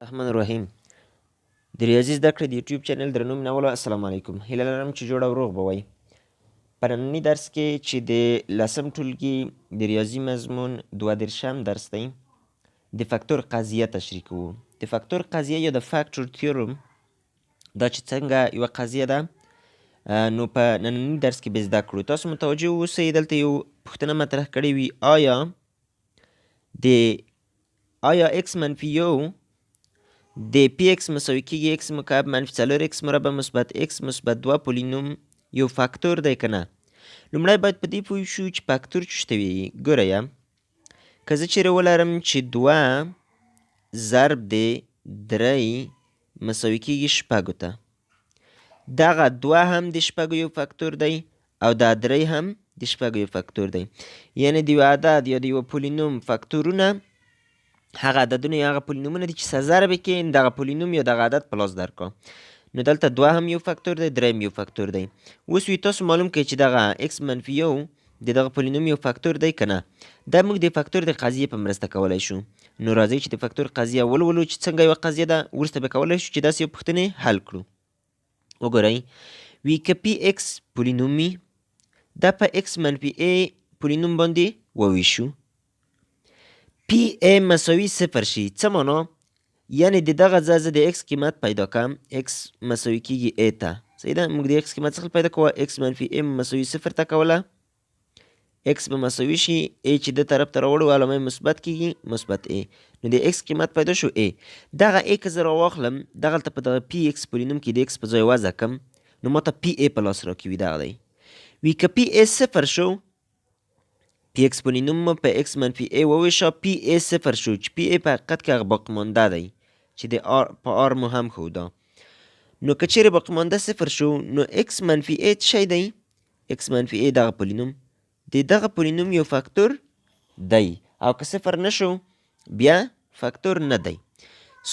الرحمن الرحیم د ریاضي زده کړې د یوټیوب چینل درنو مینهوالو السلام علیکم. هیله لرم چې جوړ او روغ به وئ. په ننني درس کې چې د 10م ټولګي د ریاضي مضمون 32م درس دی، د فاکتور قضیه تشریح کوو. د فاکتور قضیه یا د فاکتور تیورم دا چې څنګه یوه قضیه ده، نو په ننني درس کې به زده کړو. تاسو متوجه اوسئ، دلته یو پوښتنه مطرح کړې وي، آیا x منفي یو د پی ایکس مساوي کېږي x مکعب منفي 4x مربع مثبت x مثبت 2 پولینوم یو فاکتور دی که نه؟ لومړی باید په دې پوه شو چې فاکتور څه ته وایي. ګورئ، که زه چیرې ولرم چې 2 ضرب د 3 مساوي کېږي 6 ته، دغه 2 هم د 6 یو فاکتور دی او دا 3 هم د 6 یو فاکتور دی. یعنې د یو عدد یا د یو پولینوم فاکتورونه هغه عددونه یا هغه پولینومونه دي چې څه ضرب یې کړې دغه پولینوم یا دغه عدد په لاس درکړه. نو دلته 2 هم یو فاکتور دی، 3 هم یو فاکتور دی. اوس وی تاسو معلوم کړئ چې دغه x منفي یو د دغه پولینوم یو فاکتور دی که نه؟ دا موږ د فاکتور د قضیې په مرسته کولی شو. نو راځئ چې د فاکتور قضیه ولولو چې څنګه یوه قضیه ده، وروسته به کولی شو چې داسې یو پوښتنې حل کړو. وګورئ، وی که پی ایکس پولینوم وي، دا په x منفي a پولینوم باندې وویشو. پی ای مساوي 0 شي، څه معنا؟ یعنې د دغه ځای زه د x قیمت پیدا کړم، x مساوي کېږي a ته. صحیح ده، موږ د x قیمت څخه پیدا کوو، x منفي a مساوي 0 ته کوله، x به مساوي شي a چې د طرف ته راوړو علامه مثبت کېږي مثبت a. نو د x قیمت پیدا شو a. دغه a که زه راواخلم دغلته په دغه پی ایکس پولینوم کې د x په ځای وضع کړم، نو ماته پی a په لاس راکوي. دغه دی. وی که پی a 0 شو، پی ایکس پولینوم په x منفي a وویشه، پی a 0 شو چې پی a په حقیقت کې هغه باقیمانده دی چې د آر په آر مو هم ښوده. نو که چیرې باقیمانده 0 شو، نو x منفي a څه شی دی؟ x منفي a دغه پولینوم د دغه پولینوم یو فاکتور دی، او که 0 نه شو بیا فاکتور نه دی.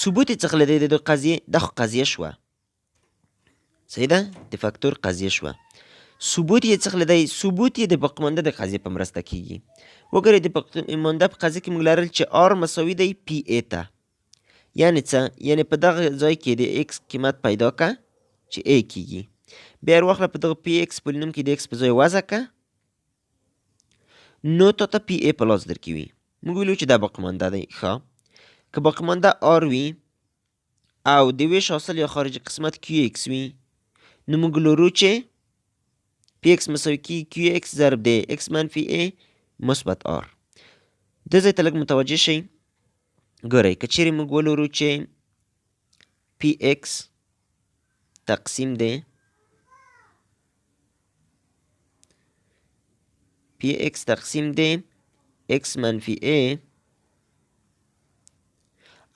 ثبوت یې څه دی د قضیې؟ دا خو قضیه شوه، صحیح ده، د فاکتور قضیه شوه. ثبوت یې څه دی؟ ثبوت یې د باقیمانده د قضیې په مرسته کېږي. وګورئ، د باقیمانده په قضیه کې موږ لرل چې آر مساوي دی پی ای ته. یعنې څه؟ یعنې په دغه ځای کې د x قیمت پیدا که چې a کېږي، بیا یې واخله په دغه پی ایکس پولینوم کې د x په ځای وضع که، نو تا ته پی ای په لاس درکوي. موږ ویلو چې دا باقیمانده دی. ښه، که باقیمانده آر وي او د ویش حاصل یا خارجي قسمت کیو ایکس وي، نو موږ لرو چې پی ایکس مساوي کېږي کیو ایکس ضرب د x منفي a مثبت آر. دې ځای ته لږ متوجه شئ. ګورئ، که چیرې موږ ولرو چې پی ایکس تقسیم دی پی ایکس تقسیم دی x منفي a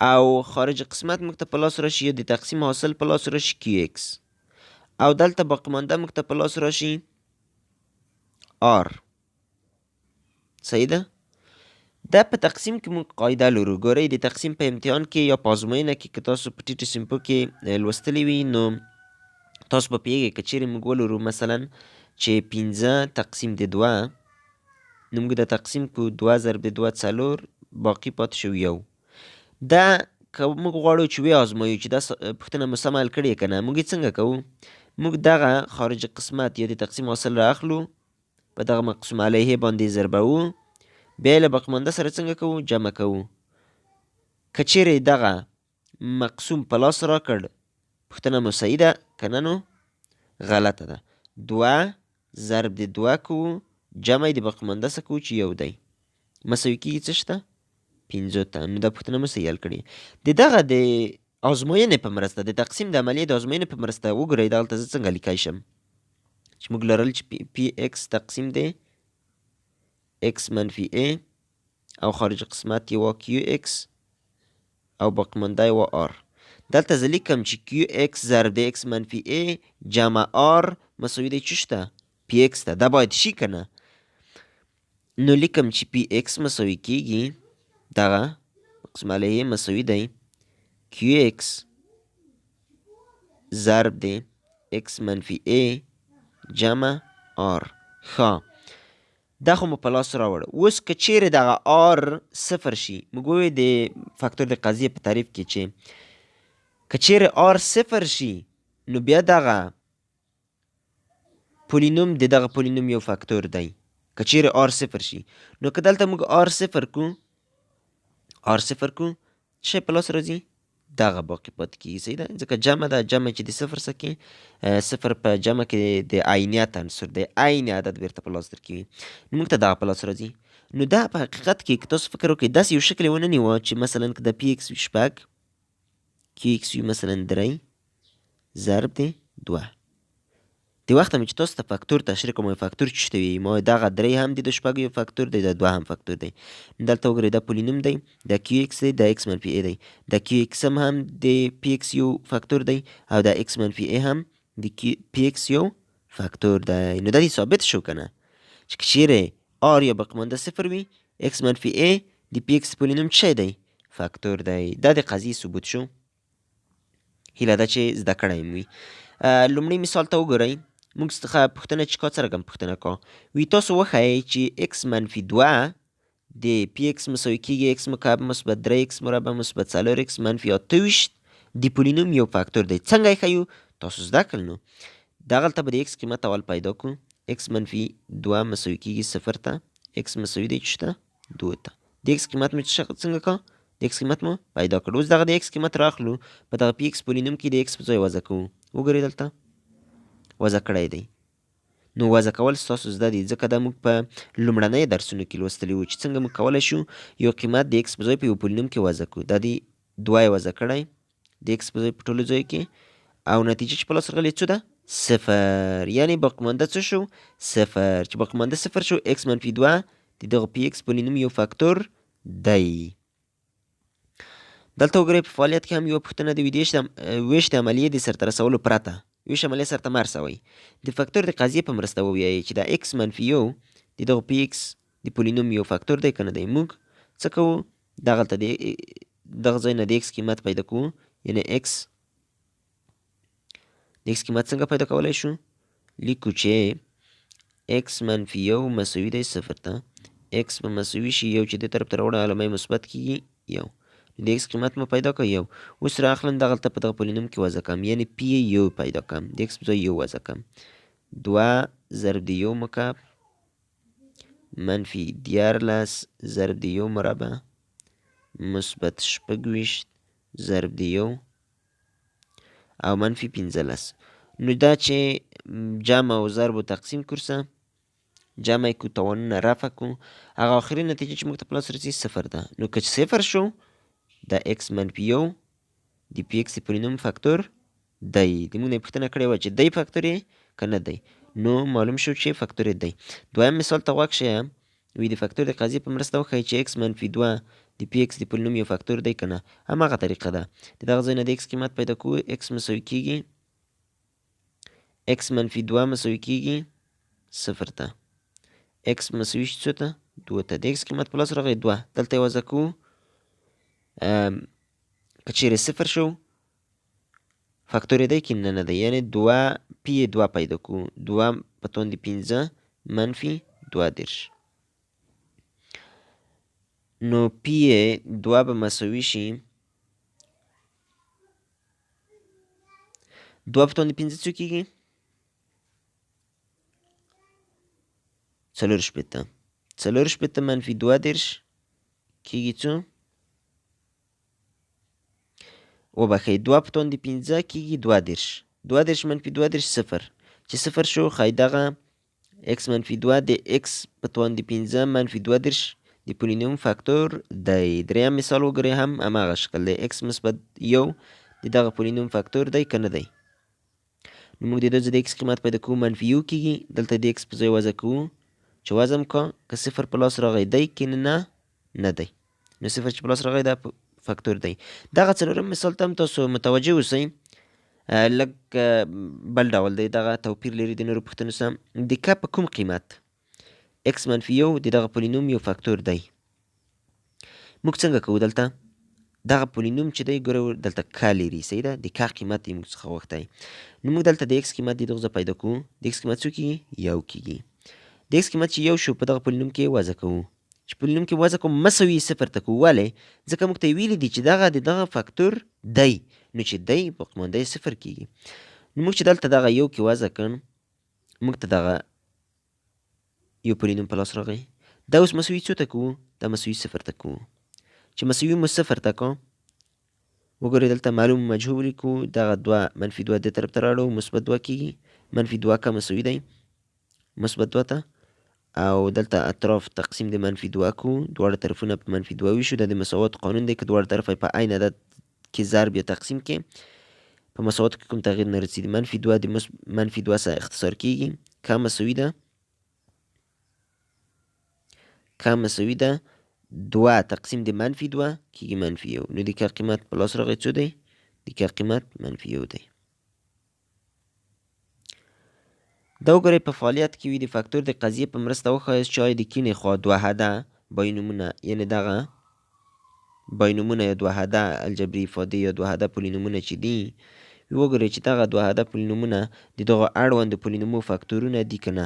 او خارج قسمت موږ ته په لاس راشي یا د تقسیم حاصل په لاس راشي کیو ایکس، او دلته باقیمانده موږ ته په لاس راشي آر. صحیح ده. دا په تقسیم کې موږ قاعده لرو. ګورئ، د تقسیم په امتحان کې یا په ازموینه کې که تاسو په ټیټو صنفو کې لوستلی وي، نو تاسو به پوهیږئ که چیرې موږ ولرو مثلا چې 15 تقسیم د 2، نو موږ د تقسیم کو 2 ضرب د 2 4، باقي پاتې شو 1. دا که موږ غواړو چې وی ازمایو چې دا پوښتنه مو سمه حل کړې که نه، موږ یې څنګه کوو؟ موږ دغه خارج قسمت یا د تقسیم حاصل رااخلو، په دغه مقسوم علیه باندې ضربوو، بیا یې له باقیمانده سره څنګه کوو؟ جمع کوو. که چیرې دغه مقسوم په لاس راکړ، پوښتنه مو صحیح ده که نه؟ نو غلطه ده. 2 ضرب د 2 کوو، جمع د باقیمانده څه کوو چې 1 دی، مساوي کېږي څه شته؟ 15 ته. نو دا پوښتنه مو صحیح حل کړې. د دغه د ازموینې په مرسته، د تقسیم د عملیې د ازموینې په مرسته وګورئ دلته زه څنګه لیکای شم چې موږ لرل چې پی ایکس تقسیم دی x منفي a او خارج قسمت یې وا کیو ایکس او باقیمانده یې وا آر. دلته زه لیکم چې کیو ایکس ضرب د x منفي a جمع آر مساوي دی چی شته؟ پی ایکس ته. دا باید شي که نه؟ نو لیکم چې پی ایکس مساوي کېږي دغه مقسوم علیه مساوي دی کیو ایکس ضرب د x منفي a جمع آر. ښه، دا خو مو په لاس راوړ. اوس که چیرې دغه آر صفر شي، موږ ووایو د فاکتور د قضیې په تعریف کې چې که چیرې آر صفر شي نو بیا دغه پولینوم د دغه پولینوم یو فاکتور دی. که چیرې آر صفر شي نو که دلته موږ آر صفر کو شی په لاس راځي دغه باقي پاتې کېږي. صحیح ده، ځکه جمع ده، جمع چې د صفر څخه کې صفر په جمع کې د عینیت عنصر دی، عین عدد بیرته په لاس درکوي، نو موږ ته دغه په لاس راځي. نو دا په حقیقت کې که تاسو فکر وکړئ داسې یو شکل یې وننیوه چې مثلا که د پی ایکس وي 6 کیو ایکس وي مثلا 3 ضرب دی 2. د وخت چې تاسو ته فاکتور تشریح کوم فاکتور چې شته وي ما دغه 3 هم د 6 یو فاکتور دی، د 2 هم فاکتور دی. دلته وګورئ دا پولینوم دی، دا کیو ایکس دی، دا ایکس منفي ای دی، دا کیو ایکس هم د پی ایکس یو فاکتور دی او دا ایکس منفي ای هم د پی ایکس یو فاکتور دی. نو دا ثابت شو کنه چې چیرې آر یا باقیمانده صفر وي ایکس منفي ای د پی ایکس پولینوم څه دی؟ فاکتور دی. دا د قضیې ثبوت شو. هیله ده چې زده کړی مو وي. لومړی مثال ته وګورئ. موږ څخه پوښتنه چې کا څرګند پوښتنه کا وی تاسو وښایئ چې ایکس منفي 2 د پی ایکس مساوي کېږي ایکس مکعب مثبت 3 ایکس مربع مثبت 4 ایکس منفي 28 د پولینوم یو فاکتور دی. څنګه یې ښیو؟ تاسو زده کړل. نو دغلته به د ایکس قیمت اول پیدا کړو. ایکس منفي 2 مساوي کېږي 0 ته، ایکس مساوي دی چته 2 ته. د ایکس قیمت مو څنګه کا؟ د ایکس قیمت مو پیدا کړ. اوس دغه د ایکس قیمت راخلو په دغه پی ایکس پولینوم کې د ایکس په ځای وضع کوو. وګورئ دلته وضع کړی دی. نو وضع کول ستاسو زده دي ځکه دا موږ په لومړنۍ درسونو کې لوستلي وو چې څنګه موږ کولی شو یو قیمت د ایکس په ځای په یو پولینوم کې وضع کړو. دا د 2 یې وضع کړی د ایکس په ځای په ټولو ځایو کې او نتیجه چې په لاس راغلې څه ده؟ 0. یعنې باقیمانده څه شو؟ 0. چې باقیمانده 0 شو ایکس منفي 2 د دغه پی ایکس پولینوم یو فاکتور دی. دلته وګورئ په فعالیت کې هم یوه پوښتنه د ویشت عملیې د سرته رسولو پرته ویش عملیه سرته مه رسوئ. د فاکتور د قضیې په مرسته ووایئ چې دا ایکس منفي یو د دغه پی ایکس د پولینوم یو فاکتور دی که نه دی. موږ څه کوو؟ دغلته دغه ځای نه د ایکس قیمت پیدا کوو، یعنې ایکس د ایکس قیمت څنګه پیدا کولی شو؟ لیکو چې ایکس منفي یو مساوي دی 0 ته، ایکس به مساوي شي یو چې دې طرف ته راوړه علامه مثبت کېږي یو. د ایکس قیمت مو پیدا کړ یو. اوس راخلم دغلته په دغه پولینوم کې وضع کړم، یعنې پی یو پیدا کړم، د ایکس په ځای یو وضع کړم. 2 ضرب د یو مکعب منفي 14 ضرب د یو مربع مثبت 26 ضرب د یو او منفي 15. نو دا چې جمع او ضرب و تقسیم کورسه جمع کو توانونه رفع کو هغه آخري نتیجه چې موږ ته په لاس راځي 0 ده. نو که 0 شو دا ایکس منفي یو د پی ایکس پولینوم فاکتور دی. د موږ نه پوښتنه کړې وه چې دی فاکتور یې که نه دی، نو معلوم شو چې فاکتور یې دی. دویم مثال ته غوږ شئ. وی د فاکتور د قضیې په مرسته وښایي چې ایکس منفي 2 د پی ایکس د پولینوم یو فاکتور دی که نه. هماغه طریقه ده. د دغه ځای نه د ایکس قیمت پیدا کوو. ایکس مساوي کېږي ایکس منفي 2 مساوي کېږي 0 ته، ایکس مساوي شي څو ته؟ 2 ته. د ایکس قیمت په لاس راغی 2. دلته یې وضع کوو. که چیرې 0 شو فاکتور یې دی که نه دی، یعنې 2 پی یې 2 پیدا کوو. 2 په توان د 15 منفي 22. نو پی یې 2 به مساوي شي 2 په توان د 15 څو کېږي؟ 4 شپېته منفي 22 کېږي څو؟ وبخښئ 2 په توان د 15 کېږي 22. 22 منفي 22 0. چې 0 شو ښایي دغه ایکس منفي 2 د ایکس په توان د 15 منفي 22 د پولینوم فاکتور دی. دریم مثال وګورئ هم هماغه شکل دی. ایکس مثبت یو د دغه پولینوم فاکتور دی که نه دی. نو موږ د دې ځای د ایکس قیمت پیدا کوو منفي یو کېږي. دلته د ایکس په ځای وضع کوو چې وضع کا که 0 په لاس راغی دی که نه دی. نو 0 چې په لاس راغی دا فاکتور دی. دغه څلورم مثال ته هم تاسو متوجه اوسئ. لږ بل ډول دی، دغه توپیر لري د نورو پوښتنو سره. د که په کوم قیمت ایکس منفي یو د دغه پولینوم یو فاکتور دی. موږ څنګه کوو؟ دلته دغه پولینوم چې دی ګورو دلته که لري. صحیح ده، د که قیمت یې موږ څخه غوښتی. نو موږ دلته د ایکس قیمت د دغه ځای پیدا کوو. د ایکس قیمت څو کېږي؟ 1 کېږي. د x قیمت چې 1 شو په دغه پولینوم کې وضع کوو. چې پولینوم کې وضع کوو مساوي 0 ته کوو. ولې؟ ځکه موږ ته یې ویلي دي چې دغه د دغه فاکتور دی، نو چې دی باقیمانده 0 کېږي. نو موږ چې دلته دغه 1 کې وضع کړ، موږ ته دغه یو پولینوم په لاس راغی. دا اوس مساوي څو ته کوو؟ دا مساوي 0 ته کوو. چې مساوي مو 0 ته کو، وګورئ دلته معلوم مجهول لیکو، دغه 2 منفي 2 دې طرف ته راړو، مثبت 2 کېږي. منفي 2 که مساوي دی مثبت 2 ته، او دلته اطراف تقسیم د منفي 2 کو، دواړه طرفونه په منفي 2 ویشو. دا د مساوات قانون دی، که دواړه طرفه په عین عدد کې ضرب یا تقسیم کې، په مساواتو کې کوم تغییر نه رسېږي. منفي 2 د منفي 2 سره اختصار کېږي. که مساوي ده 2 تقسیم د منفي 2 کېږي منفي 1. نو د که قیمت په لاس راغی څو دی؟ د که قیمت منفي 1 دی. دا وګورئ په فعالیت کې وي د فاکتور د قضیې په مرسته وښایاست چې آیا د کیڼې خوا 2 حده باینومونه، یعنې دغه باینومونه یا 2 حده الجبري افادې یا 2 حده پولینومونه چې دي، وګورئ چې دغه 2 حده پولینومونه د دغه اړوندو پولینومو فاکتورونه دي که نه.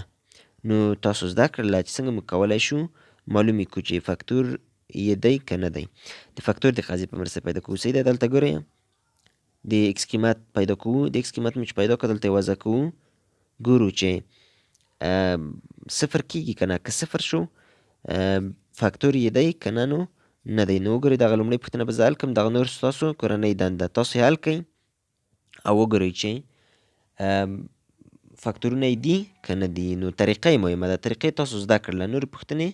نو تاسو زده کړله چې څنګه موږ کولی شو معلومې کړو چې فاکتور یې دی که نه دی. د فاکتور د قضیې په مرسته پیدا کوو. صحیح ده. دلته ګورئ د ایکس قیمت پیدا کوو. د ایکس قیمت مو چې پیدا کړه دلته یې وضع کوو. ګورو چې 0 کېږي که نه. که 0 شو فاکتور یې دی که نه، نو نه دی. نو وګورئ دغه لومړۍ پوښتنه به زه حل کړم. دغه نور ستاسو کورنۍ دنده، تاسو یې حل کړئ او وګورئ چې فاکتورونه یې دي که نه دي. نو طریقه یې مهمه ده. طریقې تاسو زده کړله. نورې پوښتنې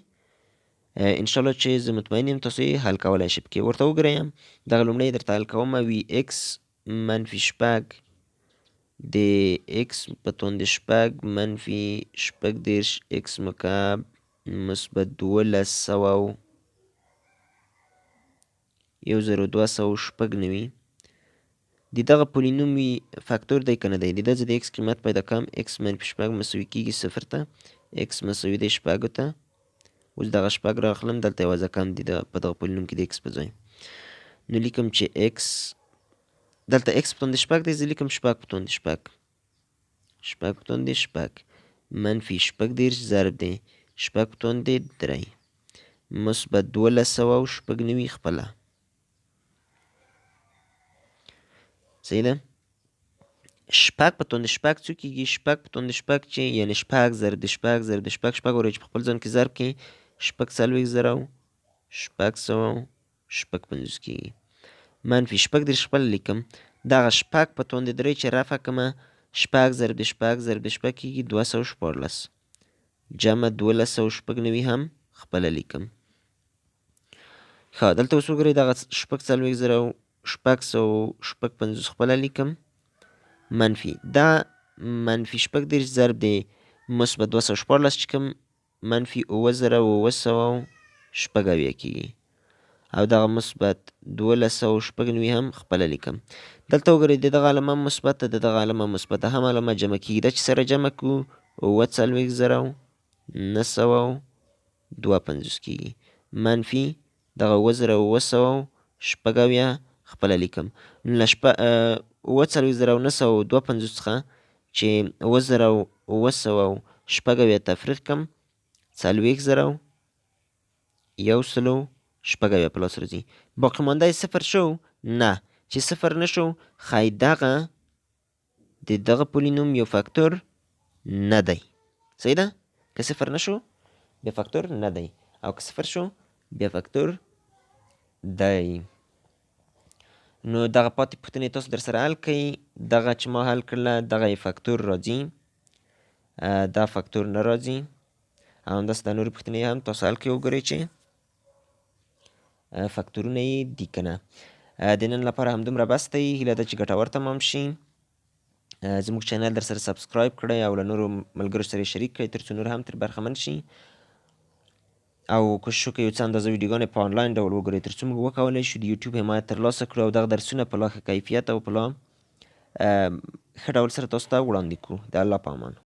انشاءالله چې زه مطمئن یم تاسو یې حل کولی شئ. پکې ورته وګورئ دغه لومړی درته حل کومه وي x منفي 6 د x په توندې 6 منفي 18 x مکعب مثبت 1290 د دغه پولینوم وي فاکتور دی که نه دی. د ده زه د x قیمت پیدا کوم. x منفي 6 مساوي کېږي 0 ته، x مساوي دی 6 ته. اوس دغه 6 راخلم، دلته یې وضع کوم په دغه پولینوم کې د x په ځای. نو لیکم چې x دلته x په توندې 6 دی، زه لیکم 6 په توندې 6 په توندې 6 منفي 18 ضرب دی 6 په توندې 3 مثبت 1290 خپله. صحیح ده. 6 په توندې 6 څو کېږي؟ 6 په توندې 6 چې یعنې 6 ضرب د 6 ضرب د 6 وګورئ چې په خپل ځان کې ضرب کړئ. 650 کېږي. منفي 18 خپله لیکم. دغه 6 په توندې 3 چې رفع کړمه 6 ضرب د 6 ضرب د 6 کېږي 214 جمع 1290 هم خپله لیکم. ښه دلته اوس وګورئ دغه 650 خپله لیکم. منفي دا منفي 18 ضرب د مثبت 214 چې کوم منفي 8990 کېږي، او دغه مثبت 1290 هم خپله لیکم. دلته وګورئ د دغه علامه مثبته د دغه علامه مثبته هم علامه جمع کېږي. دا چې سره جمع کړو 94952 کېږي. منفي دغه 9990 خپله لیکم. نو له 94952 څخه چې 9990 تفریق کړم 40116 په لاس راځي. باقي مانده یې 0 شو؟ نه. چې 0 نه شو ښایي دغه د دغه پولینوم یو فاکتور نه دی. صحیح ده. که 0 نه شو بیا فاکتور نه دی، او که 0 شو بیا فاکتور دی. نو دغه پاتې پوښتنې تاسو در سره حل کړئ. دغه چې ما حل کړله دغه یې فاکتور راځي، دا فاکتور نه راځي. او همداسې دا نورې پوښتنې هم تاسو حل کړئ، وګورئ چې فاکتورونه یې دي که نه. د نن لپاره همدومره بس دی. هیله ده چې ګټور تمام شي. زموږ چینل در سره سبسکرایب کړئ او له نورو ملګرو سره یې شریک کړئ تر څو نور هم ترې برخمن شي. او کوشش وکړئ یو څه اندازه ویډیوګانې په آنلاین ډول وګورئ تر څو موږ وکولی شو د یوټیوب حمایت ترلاسه کړو او دغه درسونه په لا ښه کیفیت او په لا ښه ډول سره تاسو ته وړاندې کړو. د الله په امان.